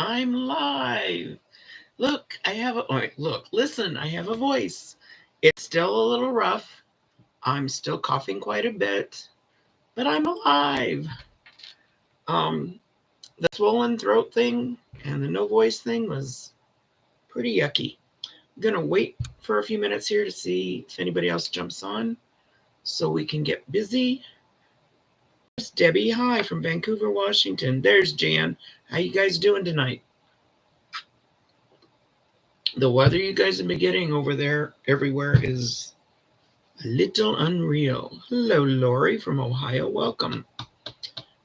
I'm live. Look, I have a look, listen, I have a voice. It's still a little rough. I'm still coughing quite a bit, but I'm alive. Um, the swollen throat thing and the no voice thing was pretty yucky. I'm gonna wait for a few minutes here to see if anybody else jumps on so we can get busy. There's Debbie. Hi from Vancouver, Washington. There's Jan. How you guys doing tonight? The weather you guys have been getting over there everywhere is a little unreal. Hello, Lori from Ohio. Welcome.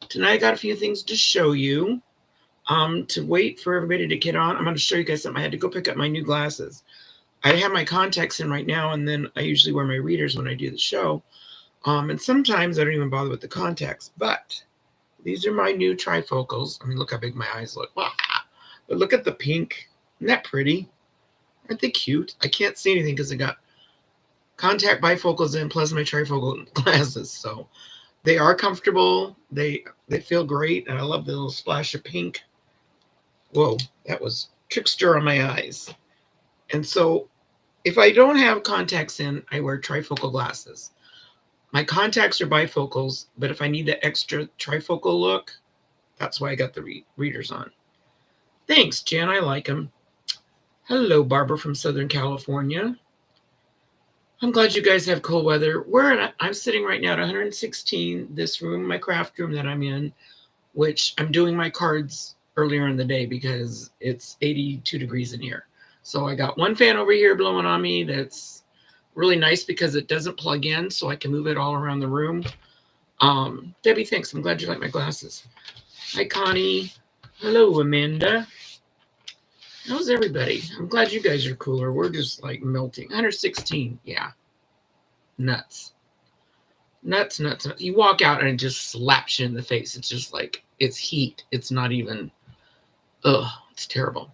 Tonight I got a few things to show you. To wait for everybody to get on, I'm going to show you guys something. I had to go pick up my new glasses. I have my contacts in right now, and then I usually wear my readers when I do the show. And sometimes I don't even bother with the contacts, but these are my new trifocals. I mean, look how big my eyes look. Wow. But look at the pink. Isn't that pretty? Aren't they cute? I can't see anything because I got contact bifocals in plus my trifocal glasses. So they are comfortable. They feel great. And I love the little splash of pink. Whoa, that was trickster on my eyes. And so if I don't have contacts in, I wear trifocal glasses. My contacts are bifocals, but if I need the extra trifocal look, that's why I got the readers on. Thanks, Jan. I like them. Hello, Barbara from Southern California. I'm glad you guys have cool weather. I'm sitting right now at 116, this room, my craft room that I'm in, which I'm doing my cards earlier in the day because it's 82 degrees in here. So I got one fan over here blowing on me that's really nice because it doesn't plug in, so I can move it all around the room. Debbie, thanks. I'm glad you like my glasses. Hi, Connie. Hello, Amanda. How's everybody? I'm glad you guys are cooler. We're just like melting. 116. Yeah. Nuts. Nuts. You walk out and it just slaps you in the face. It's just like, it's heat. It's not even, it's terrible.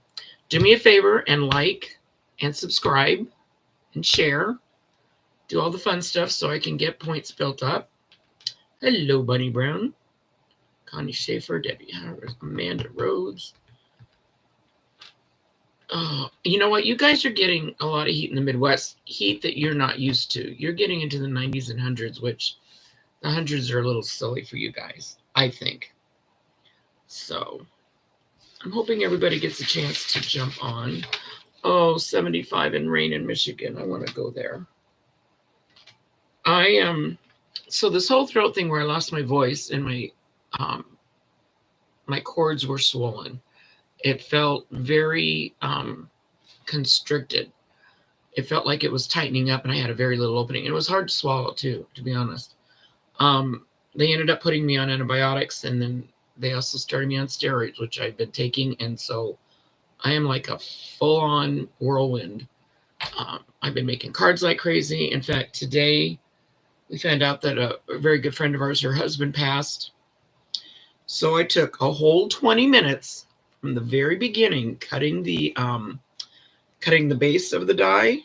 Do me a favor and like and subscribe and share. Do all the fun stuff so I can get points built up. Hello, Bunny Brown. Connie Schaefer, Debbie Howard, Amanda Rhodes. You know what? You guys are getting a lot of heat in the Midwest, heat that you're not used to. You're getting into the 90s and hundreds, which the hundreds are a little silly for you guys, I think. So I'm hoping everybody gets a chance to jump on. 75 and rain in Michigan. I want to go there. So this whole throat thing where I lost my voice and my cords were swollen. It felt very constricted. It felt like it was tightening up and I had a very little opening. It was hard to swallow too, to be honest. They ended up putting me on antibiotics and then they also started me on steroids, which I've been taking. And so I am like a full-on whirlwind. I've been making cards like crazy. In fact, today we found out that a very good friend of ours, her husband passed. So I took a whole 20 minutes from the very beginning, cutting the base of the die,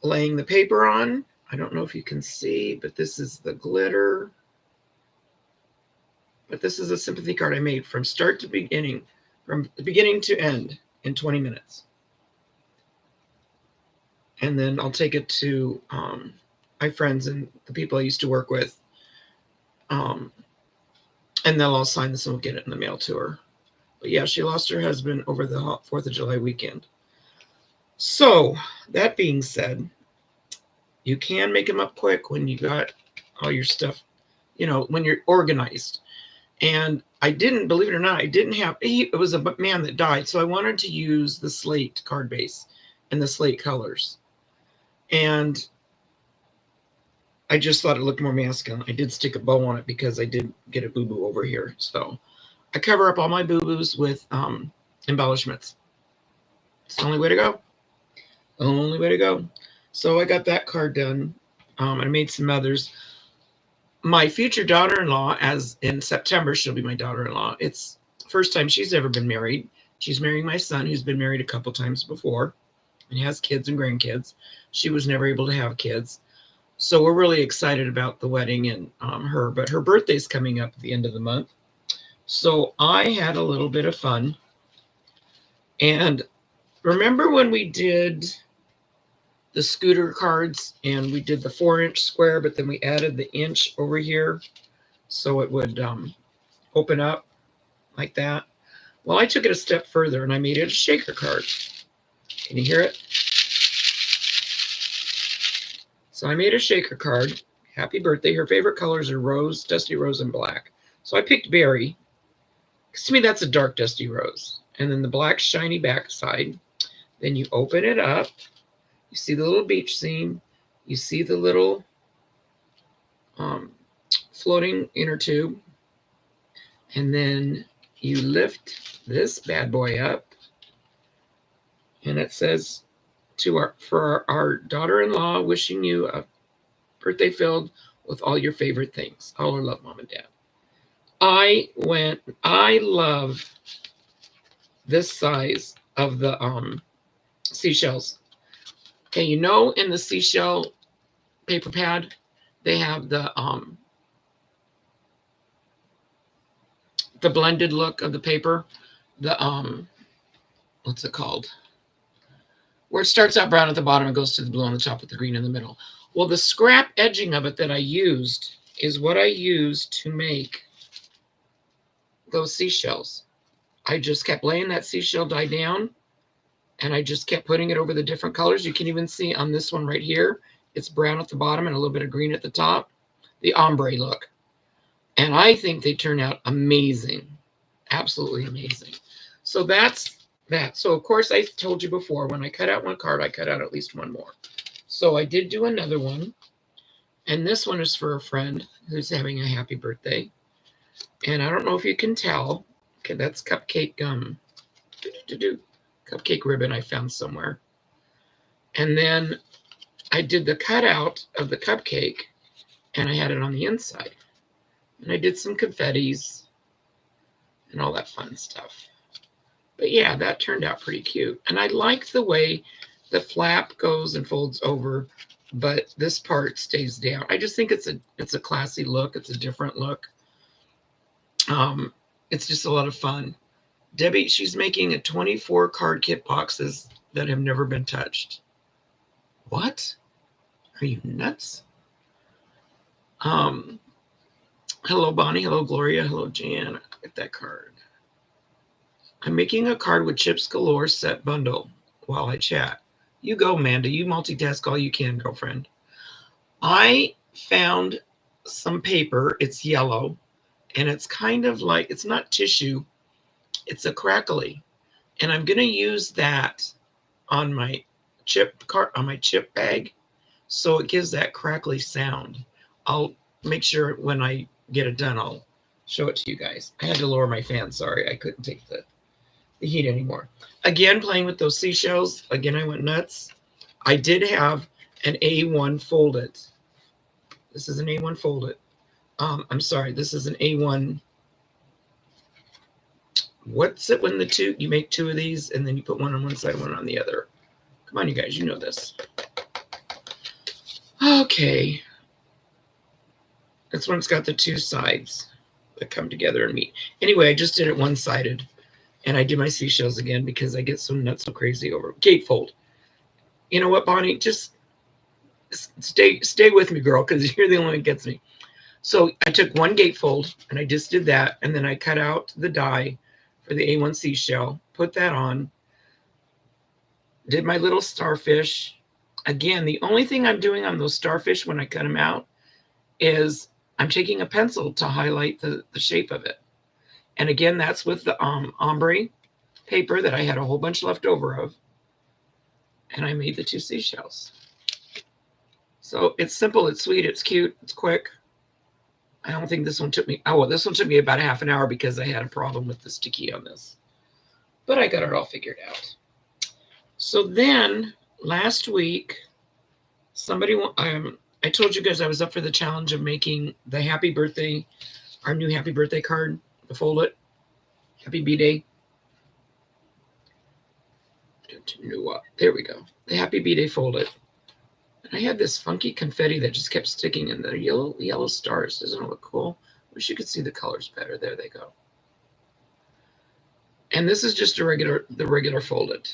laying the paper on. I don't know if you can see, but this is the glitter. But this is a sympathy card I made from start to beginning, from the beginning to end in 20 minutes. And then I'll take it to my friends and the people I used to work with. And they'll all sign this and we'll get it in the mail to her. But yeah, she lost her husband over the 4th of July weekend. So that being said, you can make them up quick when you got all your stuff, when you're organized. And I didn't, believe it or not, it was a man that died. So I wanted to use the slate card base and the slate colors. And I just thought it looked more masculine. I did stick a bow on it because I did get a boo-boo over here. So I cover up all my boo-boos with embellishments. It's the only way to go. Only way to go. So I got that card done. I made some others. My future daughter-in-law, as in September, she'll be my daughter-in-law. It's the first time she's ever been married. She's marrying my son, who's been married a couple times before and has kids and grandkids. She was never able to have kids. So we're really excited about the wedding and her. But her birthday's coming up at the end of the month. So I had a little bit of fun. And remember when we did the scooter cards and we did the 4-inch square, but then we added the inch over here so it would open up like that? Well, I took it a step further and I made it a shaker card. Can you hear it? So I made a shaker card. Happy birthday. Her favorite colors are rose, dusty rose, and black. So I picked berry, because to me that's a dark dusty rose. And then the black shiny backside. Then you open it up. You see the little beach scene. You see the little floating inner tube. And then you lift this bad boy up. And it says, for our daughter-in-law, wishing you a birthday filled with all your favorite things. All our love, Mom and Dad. I love this size of the seashells. Okay, you know, in the seashell paper pad, they have the blended look of the paper. The what's it called? Where it starts out brown at the bottom and goes to the blue on the top with the green in the middle. Well, the scrap edging of it that I used is what I used to make those seashells. I just kept laying that seashell die down, and I just kept putting it over the different colors. You can even see on this one right here, it's brown at the bottom and a little bit of green at the top, the ombre look. And I think they turn out amazing, absolutely amazing. So that's that. So of course I told you before, when I cut out one card, I cut out at least one more. So I did do another one, and this one is for a friend who's having a happy birthday. And I don't know if you can tell. Okay, that's cupcake gum. Cupcake ribbon I found somewhere. And then I did the cutout of the cupcake, and I had it on the inside. And I did some confettis and all that fun stuff. But yeah, that turned out pretty cute. And I like the way the flap goes and folds over, but this part stays down. I just think it's a classy look. It's a different look. It's just a lot of fun. Debbie, she's making a 24 card kit boxes that have never been touched. What? Are you nuts? Hello, Bonnie. Hello, Gloria. Hello, Jan. Get that card. I'm making a card with Chips Galore set bundle while I chat. You go, Amanda. You multitask all you can, girlfriend. I found some paper. It's yellow, and it's kind of like, it's not tissue. It's a crackly. And I'm going to use that on my chip bag, so it gives that crackly sound. I'll make sure when I get it done, I'll show it to you guys. I had to lower my fan. Sorry, I couldn't take the heat anymore. Again, playing with those seashells. Again, I went nuts. I did have an A1 folded. This is an A1 folded. I'm sorry, this is an A1. What's it when you make two of these and then you put one on one side, one on the other? Come on, you guys, you know this. Okay. That's when it's got the two sides that come together and meet. Anyway, I just did it one-sided. And I did my seashells again because I get so nuts so crazy over gatefold. You know what, Bonnie? Just stay with me, girl, because you're the only one that gets me. So I took one gatefold and I just did that. And then I cut out the die for the A1 seashell, put that on, did my little starfish. Again, the only thing I'm doing on those starfish when I cut them out is I'm taking a pencil to highlight the shape of it. And again, that's with the ombre paper that I had a whole bunch left over of. And I made the two seashells. So it's simple, it's sweet, it's cute, it's quick. I don't think this one took me, this one took me about a half an hour because I had a problem with the sticky on this. But I got it all figured out. So then last week, I told you guys I was up for the challenge of making the happy birthday, our new happy birthday card, the fold it, happy B-Day. There we go. The happy B-Day fold it. I had this funky confetti that just kept sticking in the yellow stars. Doesn't it look cool? Wish you could see the colors better. There they go. And this is just the regular folded.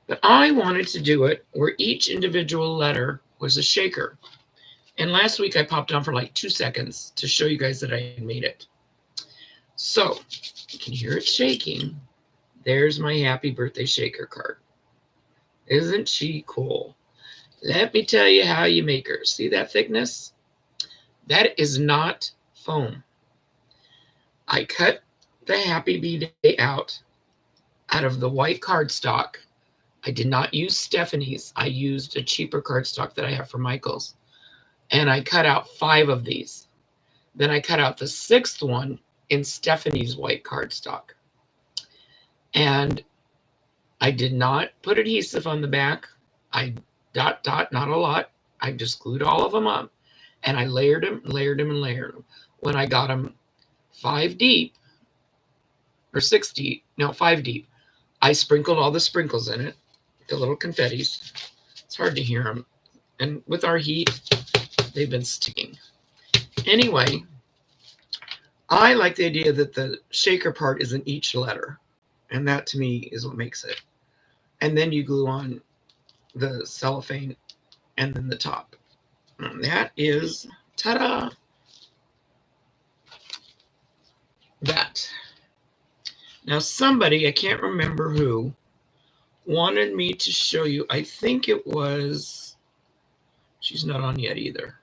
But I wanted to do it where each individual letter was a shaker. And last week I popped on for like 2 seconds to show you guys that I had made it. So you can hear it shaking. There's my happy birthday shaker card. Isn't she cool? Let me tell you how you make her. See that thickness? That is not foam. I cut the Happy B-Day out of the white cardstock. I did not use Stephanie's. I used a cheaper cardstock that I have for Michael's. And I cut out 5 of these. Then I cut out the 6th one in Stephanie's white cardstock. And I did not put adhesive on the back. I not a lot. I just glued all of them up. And I layered them. When I got them 5 deep, or 6 deep, no, 5 deep, I sprinkled all the sprinkles in it, the little confettis. It's hard to hear them. And with our heat, they've been sticking. Anyway, I like the idea that the shaker part is in each letter. And that to me is what makes it. And then you glue on the cellophane and then the top. And that is, ta-da, that. Now somebody, I can't remember who, wanted me to show you, I think it was, she's not on yet either.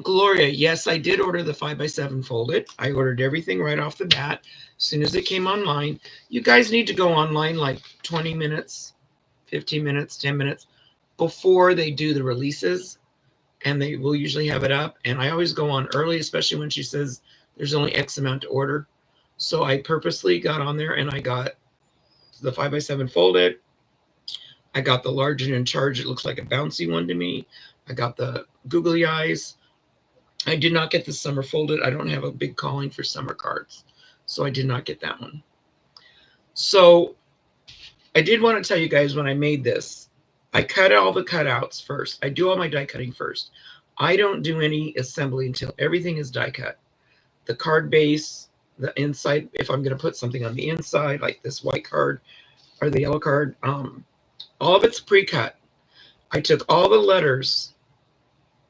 Gloria, yes, I did order the 5x7 folded. I ordered everything right off the bat as soon as it came online. You guys need to go online like 20 minutes, 15 minutes, 10 minutes before they do the releases, and they will usually have it up. And I always go on early, especially when she says there's only X amount to order. So I purposely got on there and I got the 5x7 folded. I got the large and in charge. It looks like a bouncy one to me. I got the googly eyes. I did not get the summer folded. I don't have a big calling for summer cards, so I did not get that one. So I did want to tell you guys when I made this, I cut all the cutouts first. I do all my die cutting first. I don't do any assembly until everything is die cut. The card base, the inside, if I'm going to put something on the inside, like this white card or the yellow card, all of it's pre-cut. I took all the letters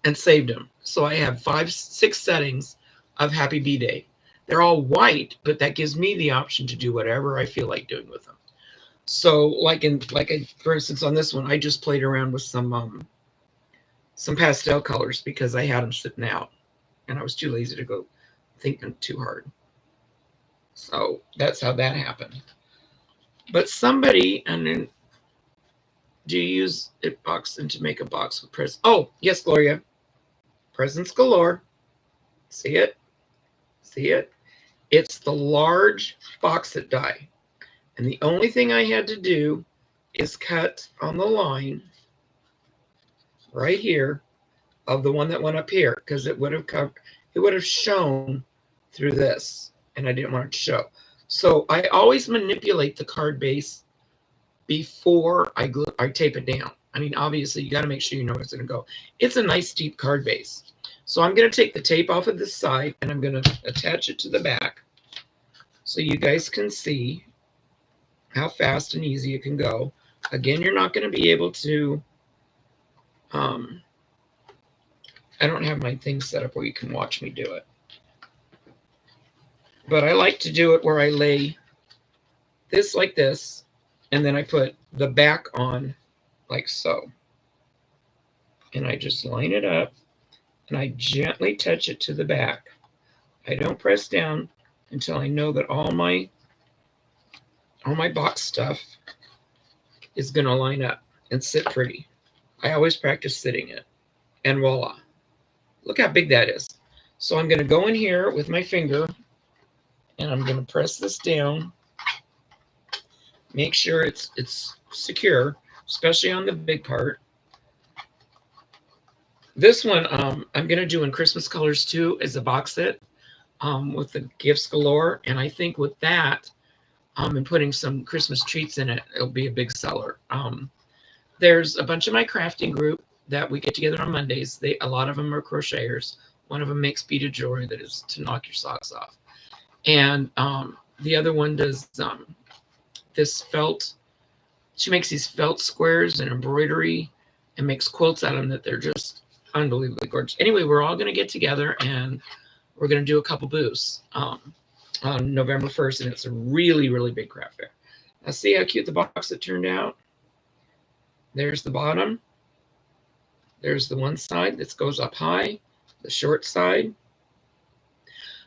and saved them. So I have 6 settings of Happy B-Day. They're all white, but that gives me the option to do whatever I feel like doing with them. So for instance, on this one, I just played around with some pastel colors because I had them sitting out and I was too lazy to go thinking too hard. So that's how that happened. But somebody, and then, do you use it box and to make a box with presents? Oh, yes, Gloria. Presents galore. See it? See it? It's the large box set die. And the only thing I had to do is cut on the line right here of the one that went up here, because it would have shown through this, and I didn't want it to show. So I always manipulate the card base before I tape it down. I mean, obviously, you got to make sure you know where it's going to go. It's a nice deep card base. So I'm going to take the tape off of this side, and I'm going to attach it to the back so you guys can see how fast and easy it can go. Again, you're not going to be able to, I don't have my thing set up where you can watch me do it. But I like to do it where I lay this like this, and then I put the back on like so. And I just line it up, and I gently touch it to the back. I don't press down until I know that all my box stuff is going to line up and sit pretty. I always practice sitting it, and voila. Look how big that is. So I'm going to go in here with my finger, and I'm going to press this down. Make sure it's secure, especially on the big part. This one I'm going to do in Christmas colors too as a box set with the gifts galore. And I think with that, and putting some Christmas treats in it, it'll be a big seller. There's a bunch of my crafting group that we get together on Mondays. A lot of them are crocheters. One of them makes beaded jewelry that is to knock your socks off. And The other one does this felt. She makes these felt squares and embroidery and makes quilts out of them that they're just unbelievably gorgeous. Anyway, we're all going to get together and we're going to do a couple booths on November 1st, and it's a really, really big craft fair. Now, see how cute the box it turned out? There's the bottom. There's the one side that goes up high, the short side.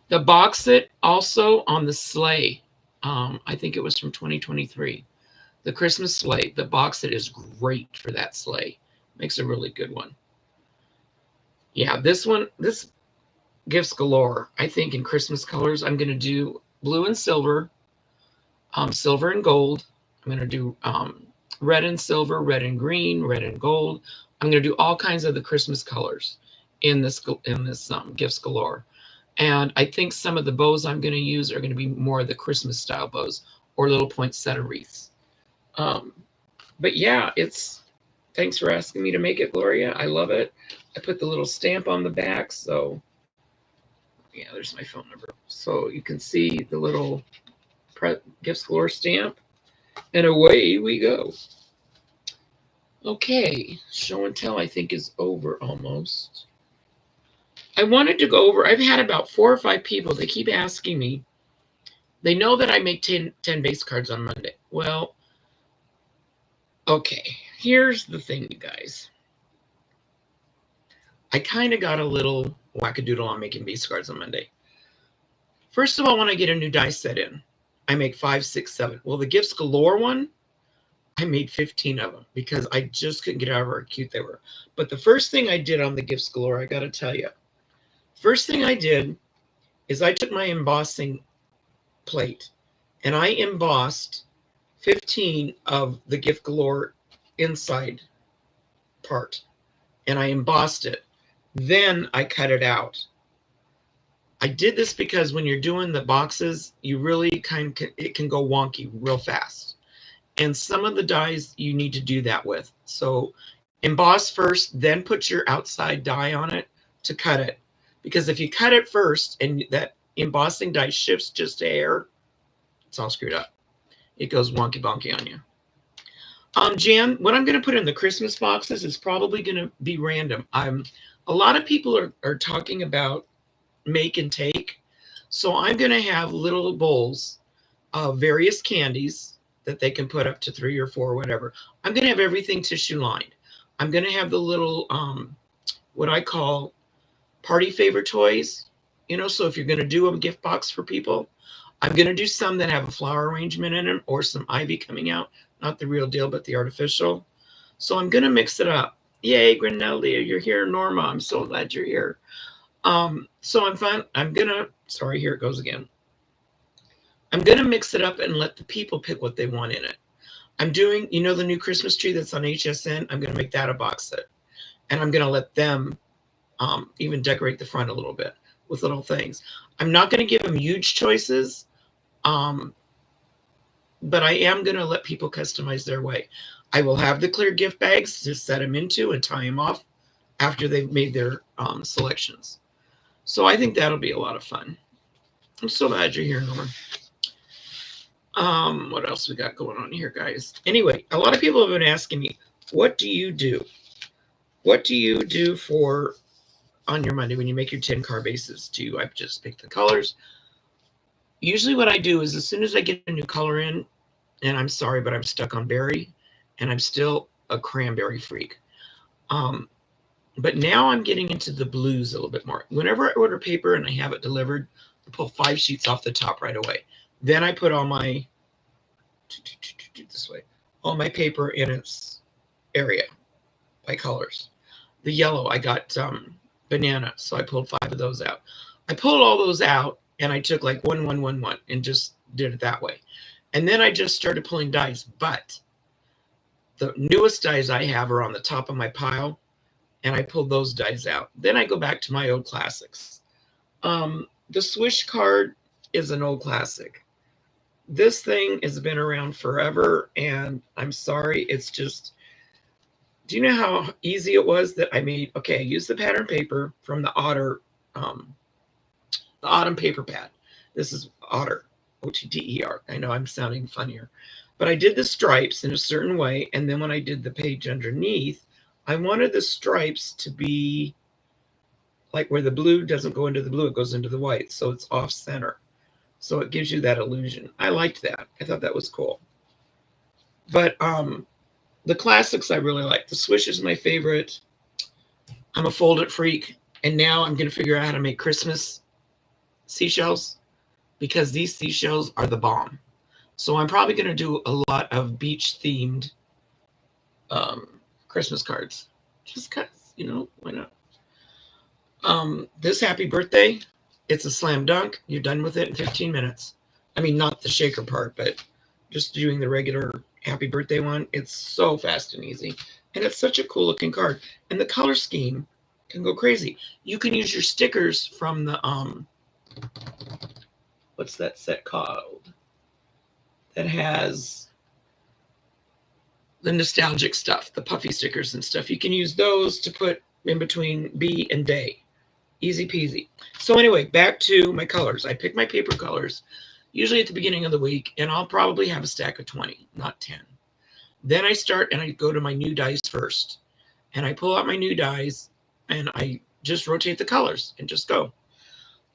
The box it also on the sleigh, I think it was from 2023. The Christmas sleigh, the box it is great for that sleigh. Makes a really good one. Yeah, this Gifts Galore, I think in Christmas colors. I'm going to do blue and silver, silver and gold. I'm going to do red and silver, red and green, red and gold. I'm going to do all kinds of the Christmas colors in this Gifts Galore. And I think some of the bows I'm going to use are going to be more of the Christmas style bows or little poinsettia wreaths. But yeah, thanks for asking me to make it, Gloria. I love it. I put the little stamp on the back. So yeah, there's my phone number. So you can see the little Gifts Galore stamp. And away we go. Okay, show and tell I think is over almost. I wanted to go over, I've had about 4 or 5 people, they keep asking me, they know that I make 10 base cards on Monday. Well, okay, here's the thing, you guys. I kind of got a little wackadoodle on making base cards on Monday. First of all, when I get a new die set in, I make 5, 6, 7. Well, the Gifts Galore one, I made 15 of them because I just couldn't get over how cute they were. But the first thing I did on the Gifts Galore, I got to tell you, first thing I did is I took my embossing plate and I embossed 15 of the Gift Galore inside part, and I embossed it. Then I cut it out. I did this because when you're doing the boxes, you really it can go wonky real fast. And some of the dies you need to do that with. So emboss first, then put your outside die on it to cut it. Because if you cut it first and that embossing die shifts just a hair, it's all screwed up. It goes wonky bonky on you. Jan, what I'm going to put in the Christmas boxes is probably going to be random. A lot of people are talking about make and take. So I'm going to have little bowls of various candies that they can put up to 3 or 4 or whatever. I'm going to have everything tissue lined. I'm going to have the little, what I call party favor toys, so if you're going to do a gift box for people, I'm going to do some that have a flower arrangement in them or some ivy coming out, not the real deal, but the artificial. So I'm going to mix it up. Yay, Grinelda, you're here. Norma, I'm so glad you're here. So here it goes again. I'm going to mix it up and let the people pick what they want in it. I'm doing, the new Christmas tree that's on HSN. I'm going to make that a box set. And I'm going to let them even decorate the front a little bit with little things. I'm not going to give them huge choices, but I am going to let people customize their way. I will have the clear gift bags to set them into and tie them off after they've made their selections. So I think that'll be a lot of fun. I'm so glad you're here, Norma. What else we got going on here, guys? Anyway, a lot of people have been asking me, what do you do? What do you do on your Monday when you make your 10 card bases? Do I just pick the colors? Usually what I do is as soon as I get a new color in, and I'm sorry, but I'm stuck on berry, and I'm still a cranberry freak. But now I'm getting into the blues a little bit more. Whenever I order paper and I have it delivered, I pull 5 sheets off the top right away. Then I put all my paper in its area by colors. The yellow, I got banana, so I pulled 5 of those out. I pulled all those out, and I took like 1, 1, 1, 1, and just did it that way. And then I just started pulling dies. But the newest dies I have are on the top of my pile, and I pulled those dies out. Then I go back to my old classics. The Swish card is an old classic. This thing has been around forever, and I'm sorry, it's just, do you know how easy it was that I made? Okay, I used the pattern paper from the Otter, the Autumn paper pad. This is Otter. O-T-T-E-R. I know I'm sounding funnier. But I did the stripes in a certain way, and then when I did the page underneath, I wanted the stripes to be like where the blue doesn't go into the blue, it goes into the white, so it's off center. So it gives you that illusion. I liked that. I thought that was cool. But the classics I really like. The Swish is my favorite. I'm a fold it freak, and now I'm going to figure out how to make Christmas seashells because these seashells are the bomb. So I'm probably going to do a lot of beach themed Christmas cards, just because, why not? This happy birthday, it's a slam dunk. You're done with it in 15 minutes. I mean, not the shaker part, but just doing the regular happy birthday one. It's so fast and easy. And it's such a cool looking card. And the color scheme can go crazy. You can use your stickers from the, what's that set called? That has the nostalgic stuff, the puffy stickers and stuff. You can use those to put in between B and day. Easy peasy. So anyway, back to my colors. I pick my paper colors, usually at the beginning of the week, and I'll probably have a stack of 20, not 10. Then I start and I go to my new dies first. And I pull out my new dies and I just rotate the colors and just go.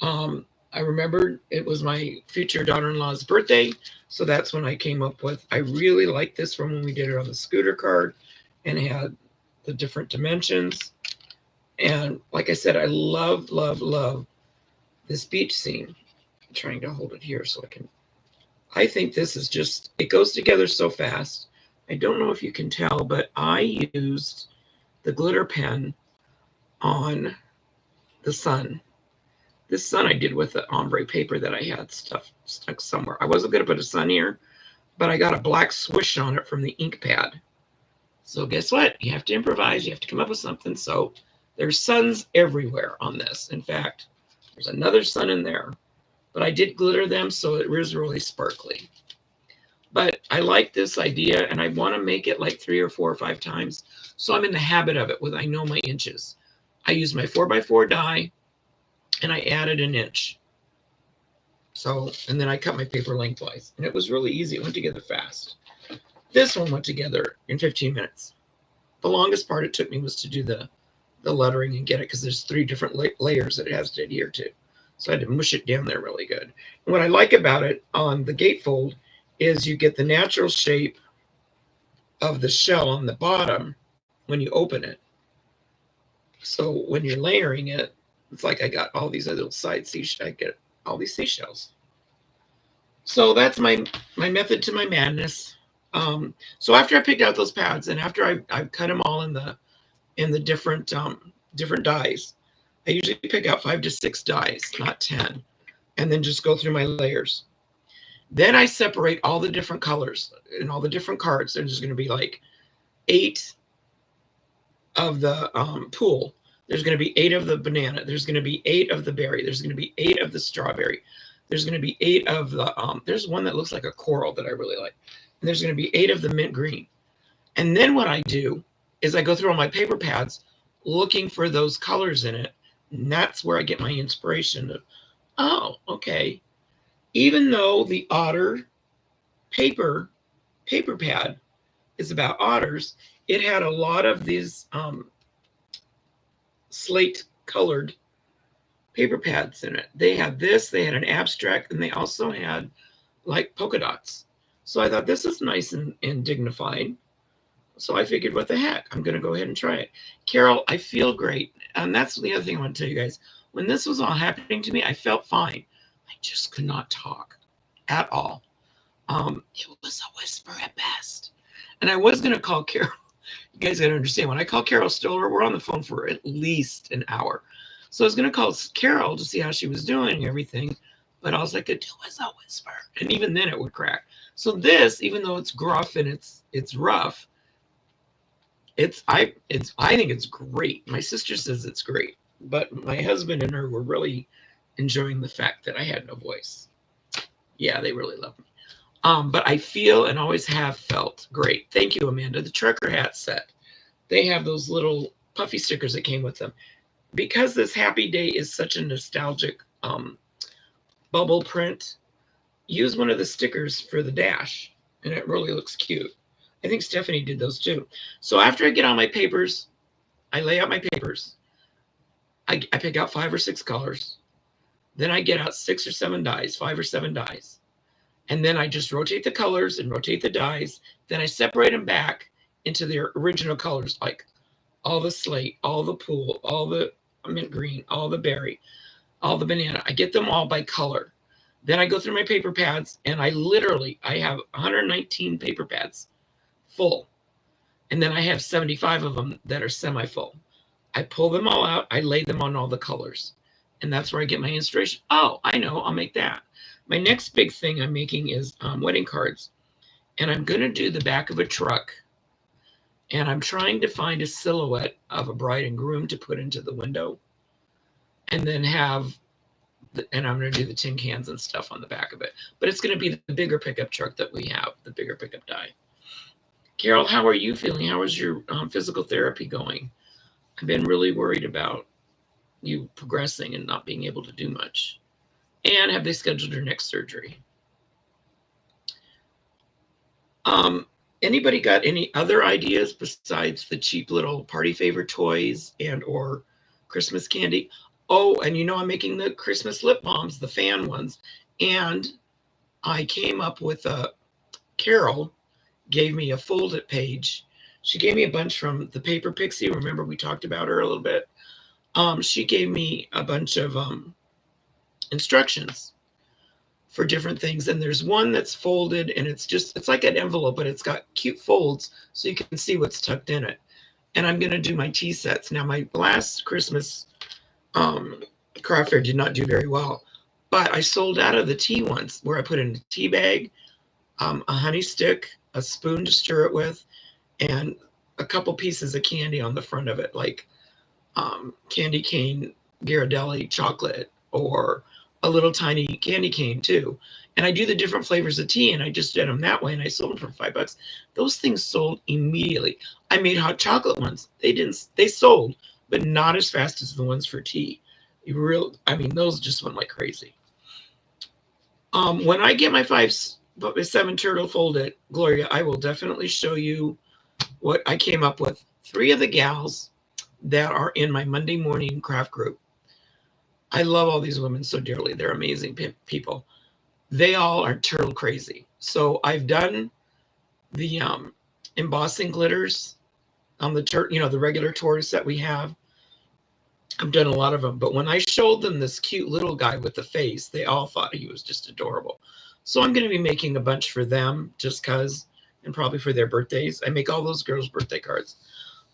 I remembered it was my future daughter-in-law's birthday, so that's when I came up with, I really like this from when we did it on the scooter card and it had the different dimensions. And like I said, I love, love, love this beach scene. I'm trying to hold it here so I think this is just, it goes together so fast. I don't know if you can tell, but I used the glitter pen on the sun. This sun I did with the ombre paper that I had stuck somewhere. I wasn't going to put a sun here, but I got a black swoosh on it from the ink pad. So guess what? You have to improvise. You have to come up with something. So there's suns everywhere on this. In fact, there's another sun in there. But I did glitter them, so it was really sparkly. But I like this idea, and I want to make it like 3 or 4 or 5 times. So I'm in the habit of it with, I know my inches. I use my 4x4 die, and I added an inch. So, and then I cut my paper lengthwise. And it was really easy. It went together fast. This one went together in 15 minutes. The longest part it took me was to do the lettering and get it, because there's 3 different layers that it has to adhere to. So I had to mush it down there really good. And what I like about it on the gatefold is you get the natural shape of the shell on the bottom when you open it. So when you're layering it, it's like I got all these little side seashells. I get all these seashells. So that's my method to my madness. So after I picked out those pads and after I cut them all in the different dies, I usually pick out 5 to 6 dies, not 10, and then just go through my layers. Then I separate all the different colors and all the different cards. There's going to be like 8 of the pool. There's going to be 8 of the banana. There's going to be 8 of the berry. There's going to be 8 of the strawberry. There's going to be 8 of the, there's one that looks like a coral that I really like. And there's going to be 8 of the mint green. And then what I do is I go through all my paper pads looking for those colors in it. And that's where I get my inspiration of, oh, okay. Even though the otter paper pad is about otters, it had a lot of these slate colored paper pads in it. They had this, they had an abstract, and they also had like polka dots. So I thought this is nice and dignified. So I figured, what the heck? I'm going to go ahead and try it. Carol, I feel great. And that's the other thing I want to tell you guys. When this was all happening to me, I felt fine. I just could not talk at all. It was a whisper at best. And I was going to call Carol. You guys got to understand, when I call Carol Stoller, we're on the phone for at least an hour. So I was going to call Carol to see how she was doing and everything. But all I could do was a whisper. And even then it would crack. So this, even though it's gruff and it's rough, I think it's great. My sister says it's great, but my husband and her were really enjoying the fact that I had no voice. Yeah, they really love me. But I feel and always have felt great. Thank you, Amanda. The trucker hat set, they have those little puffy stickers that came with them. Because this happy day is such a nostalgic bubble print, use one of the stickers for the dash, and it really looks cute. I think Stephanie did those too. So after I get all my papers, I lay out my papers. I pick out 5 or 6 colors. Then I get out 6 or 7 dies, 5 or 7 dies. And then I just rotate the colors and rotate the dies. Then I separate them back into their original colors, like all the slate, all the pool, all the mint green, all the berry, all the banana. I get them all by color. Then I go through my paper pads, and I have 119 paper pads full. And then I have 75 of them that are semi-full. I pull them all out. I lay them on all the colors. And that's where I get my inspiration. Oh, I know. I'll make that. My next big thing I'm making is wedding cards. And I'm going to do the back of a truck. And I'm trying to find a silhouette of a bride and groom to put into the window. And then I'm going to do the tin cans and stuff on the back of it. But it's going to be the bigger pickup truck that we have, the bigger pickup die. Carol, how are you feeling? How is your physical therapy going? I've been really worried about you progressing and not being able to do much. And have they scheduled your next surgery? Anybody got any other ideas besides the cheap little party favor toys and or Christmas candy? Oh, and I'm making the Christmas lip balms, the fan ones. And I came up with Carol gave me a folded page. She gave me a bunch from the Paper Pixie. Remember we talked about her a little bit. She gave me a bunch of instructions for different things. And there's one that's folded, and it's like an envelope, but it's got cute folds so you can see what's tucked in it. And I'm going to do my tea sets. Now, my last Christmas craft fair did not do very well, but I sold out of the tea ones where I put in a tea bag, a honey stick, a spoon to stir it with, and a couple pieces of candy on the front of it, like candy cane Ghirardelli chocolate, or a little tiny candy cane too. And I do the different flavors of tea, and I just did them that way, and I sold them for $5. Those things sold immediately. I made hot chocolate ones. They sold, but not as fast as the ones for tea. Those just went like crazy. When I get my 7 turtle folded, Gloria, I will definitely show you what I came up with. 3 of the gals that are in my Monday morning craft group. I love all these women so dearly. They're amazing people. They all are turtle crazy. So I've done the embossing glitters on the regular tortoise that we have. I've done a lot of them. But when I showed them this cute little guy with the face, they all thought he was just adorable. So I'm going to be making a bunch for them just because, and probably for their birthdays. I make all those girls' birthday cards.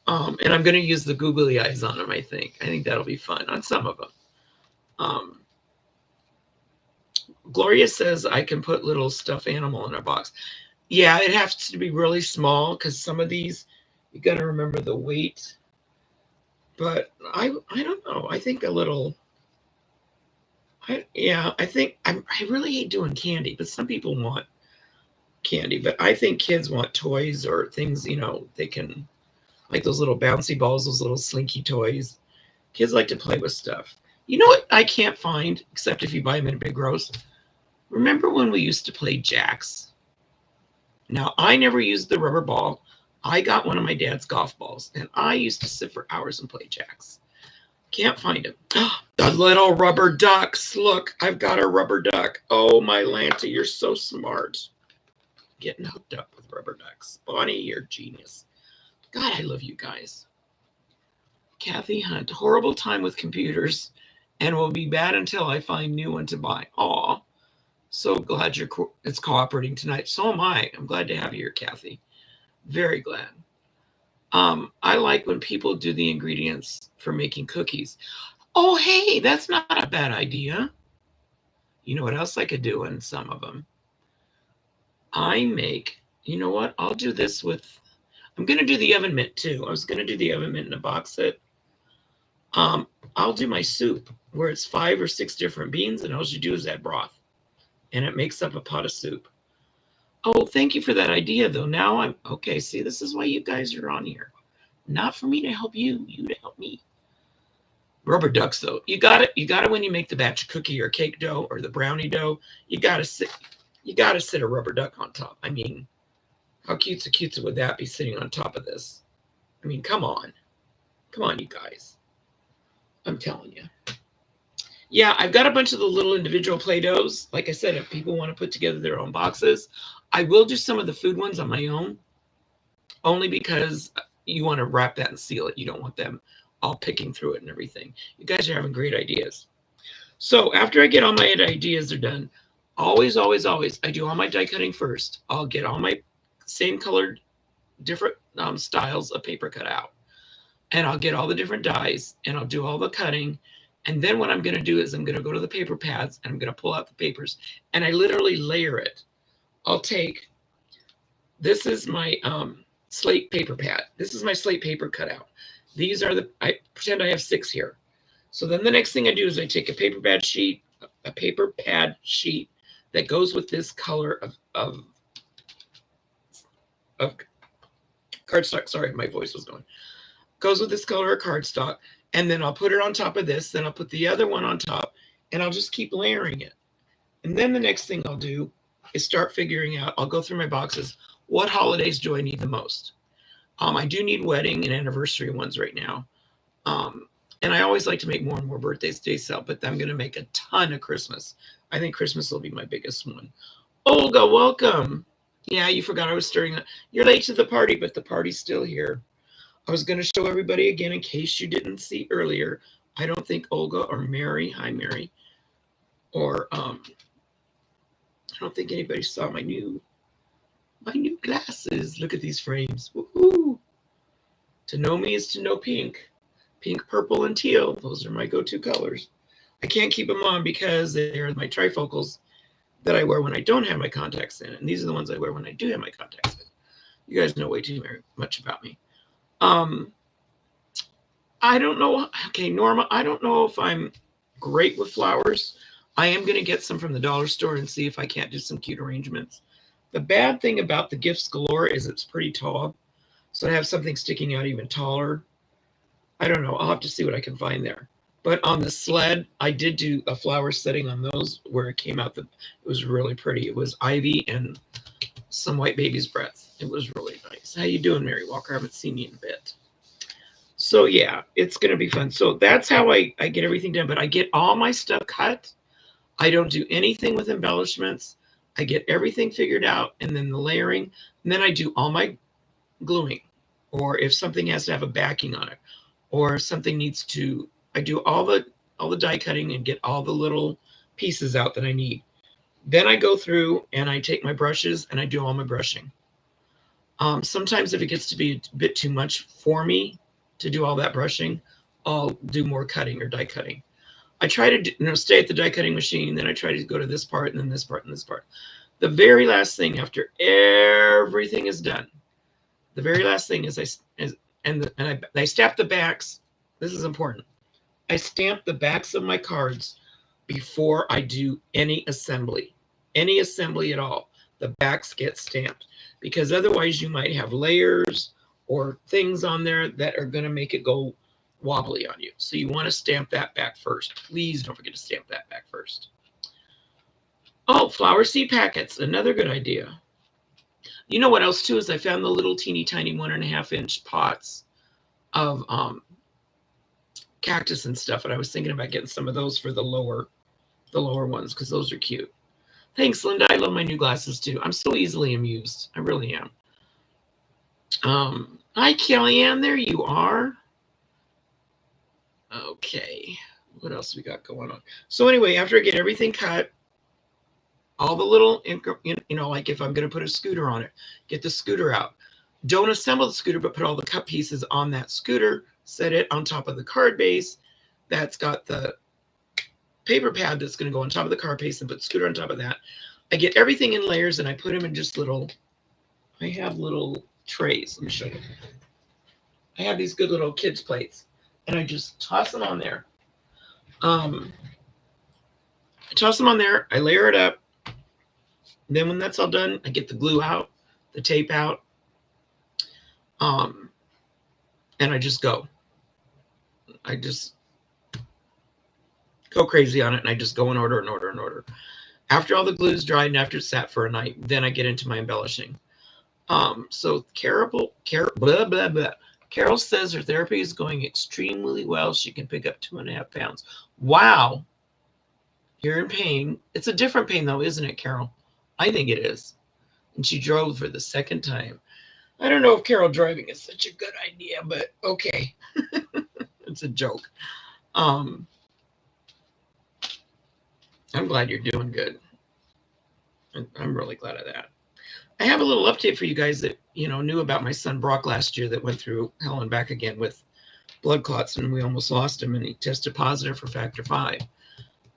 And I'm going to use the googly eyes on them, I think. I think that'll be fun on some of them. Gloria says I can put little stuffed animal in a box. Yeah, it has to be really small because some of these, you got to remember the weight. But I don't know. I think a little... I really hate doing candy, but some people want candy. But I think kids want toys or things, they can, like those little bouncy balls, those little slinky toys. Kids like to play with stuff. You know what I can't find, except if you buy them in a Big Gross? Remember when we used to play jacks? Now, I never used the rubber ball. I got one of my dad's golf balls, and I used to sit for hours and play jacks. Can't find him. The little rubber ducks. Look, I've got a rubber duck. Oh, my Lanta, you're so smart. Getting hooked up with rubber ducks. Bonnie, you're genius. God, I love you guys. Kathy Hunt. Horrible time with computers, and will be bad until I find new one to buy. Aw. So glad it's cooperating tonight. So am I. I'm glad to have you here, Kathy. Very glad. I like when people do the ingredients for making cookies. Oh, hey, that's not a bad idea. You know what else I could do in some of them? You know what? I'll do this with, I'm going to do the oven mitt too. I was going to do the oven mitt in a box set. I'll do my soup where it's 5 or 6 different beans, and all you do is add broth, and it makes up a pot of soup. Oh, thank you for that idea, though. Now I'm okay. See, this is why you guys are on here. Not for me to help you, you to help me. Rubber ducks, though. You got it when you make the batch of cookie or cake dough or the brownie dough. You got to sit. You got to sit a rubber duck on top. I mean, how cutesy would that be sitting on top of this? I mean, come on. Come on, you guys. I'm telling you. Yeah, I've got a bunch of the little individual Play-Dohs. Like I said, if people want to put together their own boxes, I will do some of the food ones on my own, only because you want to wrap that and seal it. You don't want them all picking through it and everything. You guys are having great ideas. So after I get all my ideas are done, always, I do all my die cutting first. I'll get all my same colored, different styles of paper cut out. And I'll get all the different dies and I'll do all the cutting. And then what I'm going to do is I'm going to go to the paper pads and I'm going to pull out the papers and I literally layer it. I'll take, this is my slate paper pad. This is my slate paper cutout. These are I pretend I have 6 here. So then the next thing I do is I take a paper pad sheet that goes with this color of cardstock. Sorry, my voice was going. Goes with this color of cardstock, and then I'll put it on top of this. Then I'll put the other one on top, and I'll just keep layering it. And then the next thing I'll do is start figuring out. I'll go through my boxes. What holidays do I need the most? I do need wedding and anniversary ones right now. And I always like to make more and more birthdays day sale, but I'm going to make a ton of Christmas. I think Christmas will be my biggest one. Olga, welcome. Yeah, you forgot I was stirring up. You're late to the party, but the party's still here. I was going to show everybody again in case you didn't see earlier. I don't think Olga or Mary, hi Mary, or I don't think anybody saw my new glasses. Look at these frames. Woohoo! To know me is to know pink. Pink, purple, and teal. Those are my go-to colors. I can't keep them on because they're my trifocals that I wear when I don't have my contacts in. And these are the ones I wear when I do have my contacts in. You guys know way too much about me. I don't know. Okay, Norma, I don't know if I'm great with flowers. I am going to get some from the dollar store and see if I can't do some cute arrangements. The bad thing about the Gifts Galore is it's pretty tall. So to have something sticking out even taller, I don't know. I'll have to see what I can find there. But on the sled, I did do a flower setting on those where it came out. It was really pretty. It was ivy and some white baby's breath. It was really nice. How you doing, Mary Walker? I haven't seen you in a bit. So yeah, it's going to be fun. So that's how I get everything done. But I get all my stuff cut. I don't do anything with embellishments. I get everything figured out, and then the layering. And then I do all my gluing, or if something has to have a backing on it, or if something needs to, I do all the die cutting and get all the little pieces out that I need. Then I go through and I take my brushes and I do all my brushing. Sometimes if it gets to be a bit too much for me to do all that brushing, I'll do more cutting or die cutting. I try to stay at the die cutting machine, then I try to go to this part and then this part and this part. The very last thing after everything is done, the very last thing is I stamp the backs. This is important. I stamp the backs of my cards before I do any assembly at all. The backs get stamped because otherwise you might have layers or things on there that are going to make it go wobbly on you. So you want to stamp that back first. Please don't forget to stamp that back first. Oh, flower seed packets, another good idea. You know what else too is I found the little teeny tiny 1.5 inch pots of cactus and stuff, and I was thinking about getting some of those for the lower ones because those are cute. Thanks, Linda. I love my new glasses too. I'm so easily amused. I really am. Hi, Kellyanne. There you are. Okay. What else we got going on? So anyway, after I get everything cut, all the little, like if I'm going to put a scooter on it, get the scooter out. Don't assemble the scooter, but put all the cut pieces on that scooter. Set it on top of the card base. That's got the paper pad that's going to go on top of the card base and put the scooter on top of that. I get everything in layers and I put them in just I have little trays. Let me show you. I have these good little kids plates and I just toss them on there. I toss them on there. I layer it up. And then when that's all done, I get the glue out, the tape out. And I just go. I just go crazy on it, and I just go in order. After all the glue's dried and after it's sat for a night, then I get into my embellishing. So Carol, blah, blah, blah. Carol says her therapy is going extremely well. She can pick up 2.5 pounds. Wow. You're in pain. It's a different pain, though, isn't it, Carol? I think it is. And she drove for the second time. I don't know if Carol driving is such a good idea, but okay. It's a joke. I'm glad you're doing good. I'm really glad of that. I have a little update for you guys that, knew about my son Brock last year that went through hell and back again with blood clots, and we almost lost him, and he tested positive for factor V.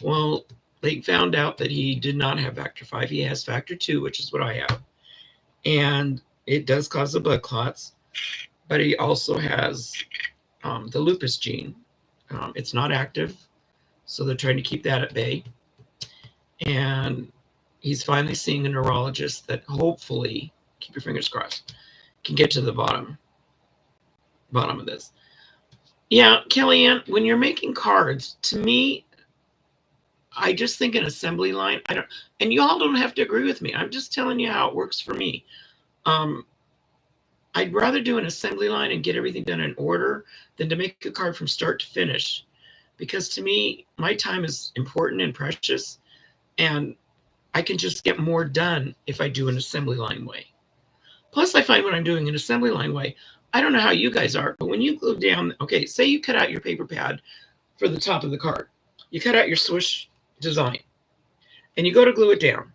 Well, they found out that he did not have factor V. He has factor II, which is what I have. And it does cause the blood clots, but he also has the lupus gene. It's not active, so they're trying to keep that at bay. And he's finally seeing a neurologist that hopefully, keep your fingers crossed, can get to the bottom of this. Yeah, Kellyanne, when you're making cards, to me, I just think an assembly line. And you all don't have to agree with me. I'm just telling you how it works for me. I'd rather do an assembly line and get everything done in order than to make a card from start to finish. Because to me, my time is important and precious, and I can just get more done if I do an assembly line way. Plus, I find when I'm doing an assembly line way, I don't know how you guys are, but when you glue down, okay, say you cut out your paper pad for the top of the card. You cut out your swoosh design, and you go to glue it down.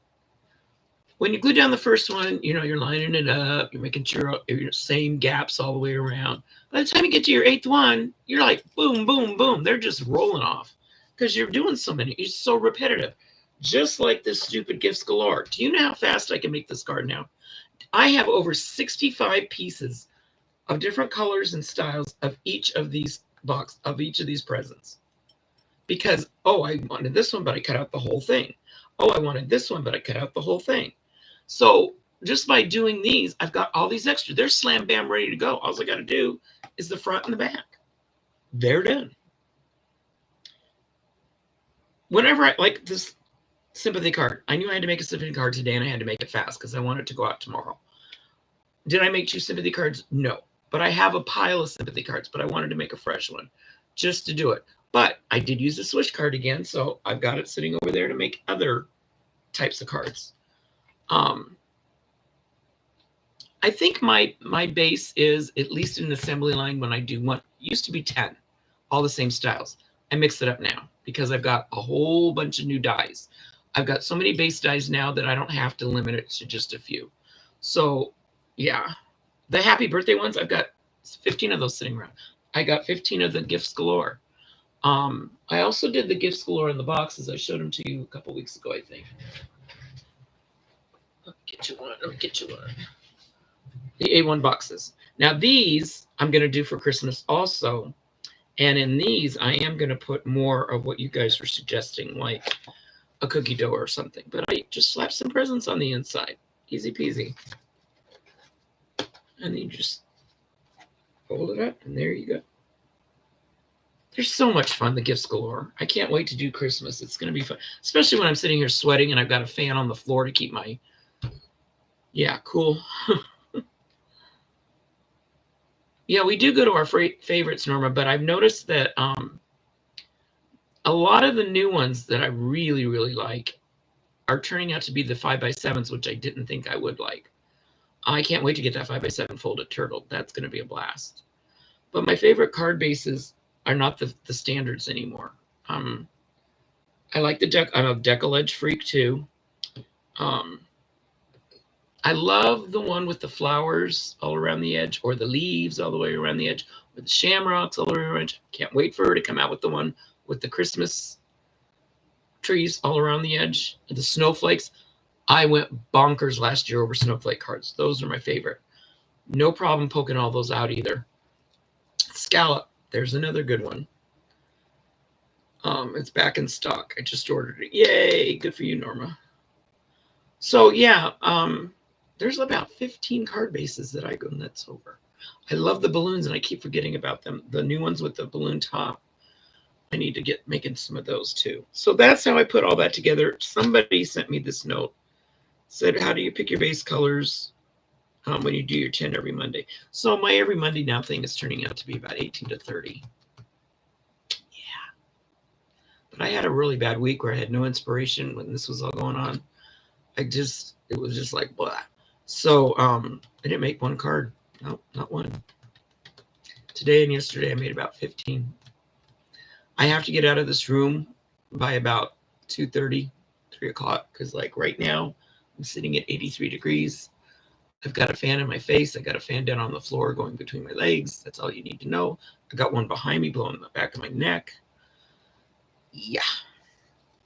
When you glue down the first one, you're lining it up, you're making sure your same gaps all the way around. By the time you get to your 8th one, you're like, boom, boom, boom. They're just rolling off because you're doing so many. It's so repetitive. Just like this stupid Gifts Galore. Do you know how fast I can make this card now? I have over 65 pieces of different colors and styles of each of these presents. Because, I wanted this one, but I cut out the whole thing. I wanted this one, but I cut out the whole thing. So just by doing these, I've got all these extra. They're slam bam ready to go. All I got to do is the front and the back. They're done. Whenever I like this sympathy card, I knew I had to make a sympathy card today, and I had to make it fast because I wanted to go out tomorrow. Did I make 2 sympathy cards? No. But I have a pile of sympathy cards, but I wanted to make a fresh one just to do it. But I did use the Swish card again, so I've got it sitting over there to make other types of cards. I think my base is, at least in an assembly line, when I do one, used to be 10, all the same styles. I mix it up now because I've got a whole bunch of new dies. I've got so many base dies now that I don't have to limit it to just a few. So, yeah. The happy birthday ones, I've got 15 of those sitting around. I got 15 of the Gifts Galore. I also did the Gifts Galore in the boxes. I showed them to you a couple weeks ago, I think. Let me get you one. The A1 boxes. Now these I'm going to do for Christmas also. And in these, I am going to put more of what you guys were suggesting, like a cookie dough or something. But I just slap some presents on the inside. Easy peasy. And then you just fold it up, and there you go. They're so much fun, the Gifts Galore. I can't wait to do Christmas. It's going to be fun, especially when I'm sitting here sweating and I've got a fan on the floor to keep my... Yeah, cool. Yeah, we do go to our favorites, Norma, but I've noticed that a lot of the new ones that I really, really like are turning out to be the 5x7s, which I didn't think I would like. I can't wait to get that 5x7 folded turtle. That's going to be a blast. But my favorite card bases are not the standards anymore. I like the deck. I'm a Decoledge freak too. I love the one with the flowers all around the edge, or the leaves all the way around the edge, or the shamrocks all the way around the edge. Can't wait for her to come out with the one with the Christmas trees all around the edge, and the snowflakes. I went bonkers last year over snowflake cards. Those are my favorite. No problem poking all those out either. Scallop, there's another good one. It's back in stock. I just ordered it. Yay, good for you, Norma. So yeah, there's about 15 card bases that I go nuts over. I love the balloons, and I keep forgetting about them. The new ones with the balloon top. I need to get making some of those too. So that's how I put all that together. Somebody sent me this note. Said, how do you pick your base colors when you do your 10 every Monday? So my every Monday now thing is turning out to be about 18 to 30. Yeah. But I had a really bad week where I had no inspiration when this was all going on. It was just like, blah. So I didn't make one card. No, not one. Today and yesterday I made about 15. I have to get out of this room by about 2:30, 3 o'clock, because like right now I'm sitting at 83 degrees. I've got a fan in my face. I got a fan down on the floor going between my legs. That's all you need to know. I got one behind me blowing the back of my neck. Yeah.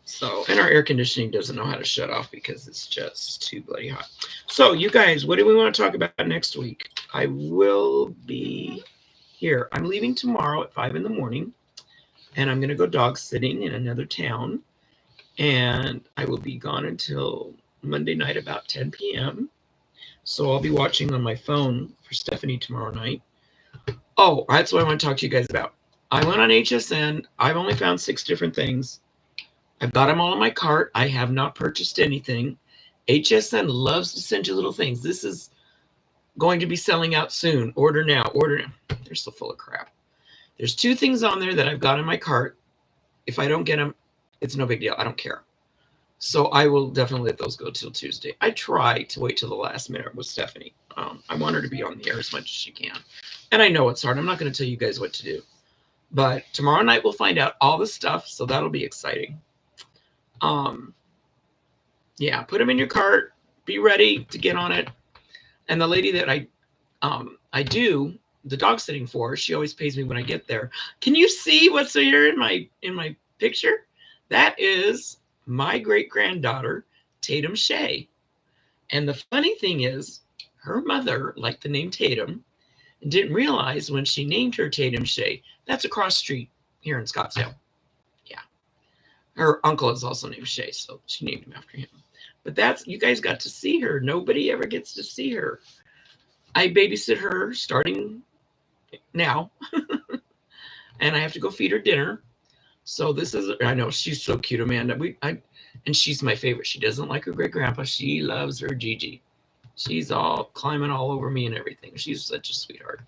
So, and our air conditioning doesn't know how to shut off because it's just too bloody hot. So, you guys, what do we want to talk about next week? I will be here. I'm leaving tomorrow at 5 in the morning, and I'm going to go dog sitting in another town, and I will be gone until Monday night about 10 p.m. So I'll be watching on my phone for Stephanie tomorrow night. Oh, that's what I want to talk to you guys about. I went on HSN. I've only found 6 different things. I've got them all in my cart. I have not purchased anything. HSN loves to send you little things. This is going to be selling out soon. Order now. Order now. They're so full of crap. There's 2 things on there that I've got in my cart. If I don't get them, it's no big deal. I don't care. So I will definitely let those go till Tuesday. I try to wait till the last minute with Stephanie. I want her to be on the air as much as she can. And I know it's hard. I'm not going to tell you guys what to do. But tomorrow night we'll find out all the stuff. So that'll be exciting. Yeah, put them in your cart. Be ready to get on it. And the lady that I do the dog sitting for, she always pays me when I get there. Can you see what's here in my picture? That is my great-granddaughter, Tatum Shea. And the funny thing is, her mother liked the name Tatum and didn't realize when she named her Tatum Shea, that's across street here in Scottsdale. Yeah. Her uncle is also named Shea, so she named him after him. But that's, you guys got to see her. Nobody ever gets to see her. I babysit her starting now. And I have to go feed her dinner. So this is, I know she's so cute, Amanda. And she's my favorite. She doesn't like her great grandpa. She loves her Gigi. She's all climbing all over me and everything. She's such a sweetheart.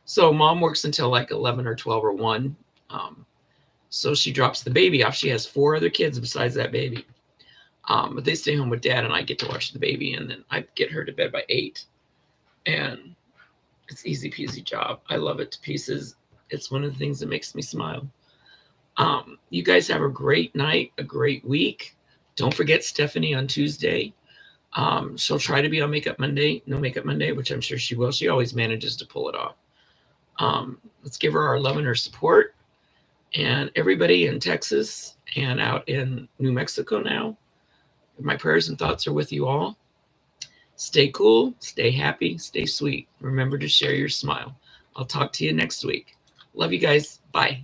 So mom works until like 11 or 12 or 1. So she drops the baby off. She has 4 other kids besides that baby. But they stay home with dad and I get to watch the baby. And then I get her to bed by 8. And it's easy peasy job. I love it to pieces. It's one of the things that makes me smile. You guys have a great night, a great week. Don't forget Stephanie on Tuesday. She'll try to be on Makeup Monday, No Makeup Monday, which I'm sure she will. She always manages to pull it off. Let's give her our love and her support. And everybody in Texas and out in New Mexico now, my prayers and thoughts are with you all. Stay cool, stay happy, stay sweet. Remember to share your smile. I'll talk to you next week. Love you guys. Bye.